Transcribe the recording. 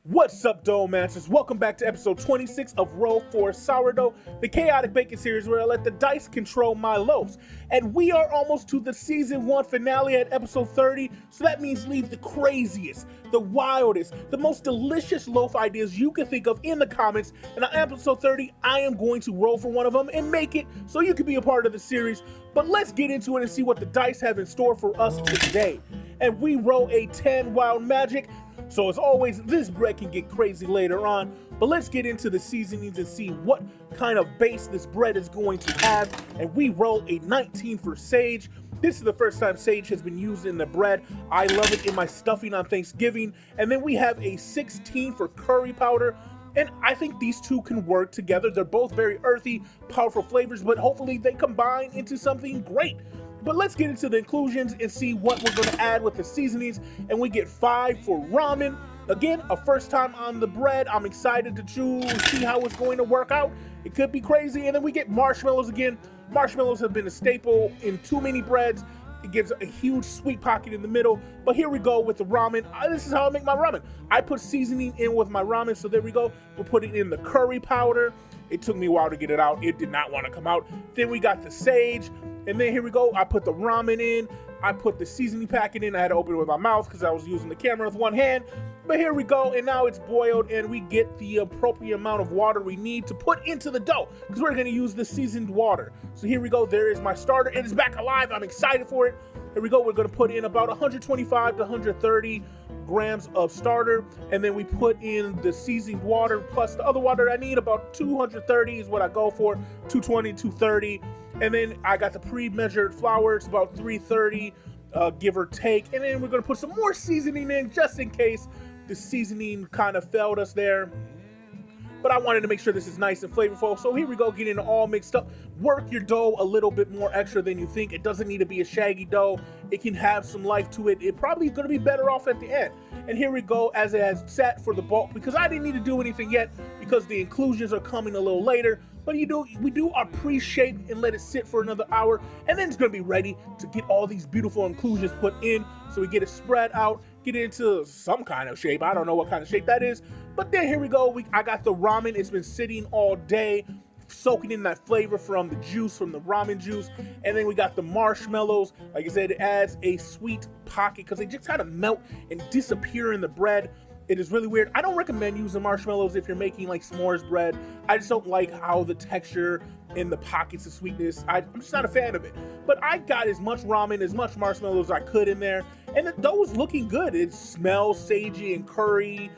What's up, Dough Masters? Welcome back to episode 26 of Roll for Sourdough, the chaotic baking series where I let the dice control my loaves. And we are almost to the season 1 finale at episode 30, so that means leave the craziest, the wildest, the most delicious loaf ideas you can think of in the comments. And on episode 30, I am going to roll for one of them and make it so you can be a part of the series. But let's get into it and see what the dice have in store for us today. And we roll a 10 wild magic. So as always, this bread can get crazy later on, but let's get into the seasonings and see what kind of base this bread is going to have. And we roll a 19 for sage. This is the first time sage has been used in the bread. I love it in my stuffing on Thanksgiving. And then we have a 16 for curry powder. And I think these two can work together. They're both very earthy, powerful flavors, but hopefully they combine into something great. But let's get into the inclusions and see what we're going to add with the seasonings. And we get 5 for ramen. Again, a first time on the bread. I'm excited to see how it's going to work out. It could be crazy. And then we get marshmallows again. Marshmallows have been a staple in too many breads. It gives a huge sweet pocket in the middle. But here we go with the ramen. This is how I make my ramen. I put seasoning in with my ramen. So there we go. We're putting in the curry powder. It took me a while to get it out. It did not want to come out. Then we got the sage. And then here we go. I put the ramen in. I put the seasoning packet in. I had to open it with my mouth because I was using the camera with one hand. But here we go. And now it's boiled. And we get the appropriate amount of water we need to put into the dough, because we're going to use the seasoned water. So here we go. There is my starter. It is back alive. I'm excited for it. Here we go. We're going to put in about 125 to 130 grams of starter, and then we put in the seasoned water plus the other water I need. About 230 is what I go for, 220, 230. And then I got the pre-measured flour. It's about 330, give or take. And then we're going to put some more seasoning in just in case the seasoning kind of failed us there. But I wanted to make sure this is nice and flavorful. So here we go, getting it all mixed up. Work your dough a little bit more extra than you think. It doesn't need to be a shaggy dough. It can have some life to it. It probably is going to be better off at the end. And here we go, as it has sat for the bulk, because I didn't need to do anything yet because the inclusions are coming a little later. But we do our pre-shape and let it sit for another hour. And then it's going to be ready to get all these beautiful inclusions put in. So we get it spread out, get it into some kind of shape. I don't know what kind of shape that is. But then here we go. I got the ramen. It's been sitting all day, soaking in that flavor from the juice, from the ramen juice. And then we got the marshmallows. Like I said, it adds a sweet pocket because they just kind of melt and disappear in the bread. It is really weird. I don't recommend using marshmallows if you're making like s'mores bread. I just don't like how the texture and the pockets of sweetness, I'm just not a fan of it. But I got as much ramen, as much marshmallows as I could in there. And the dough is looking good. It smells sagey and curry.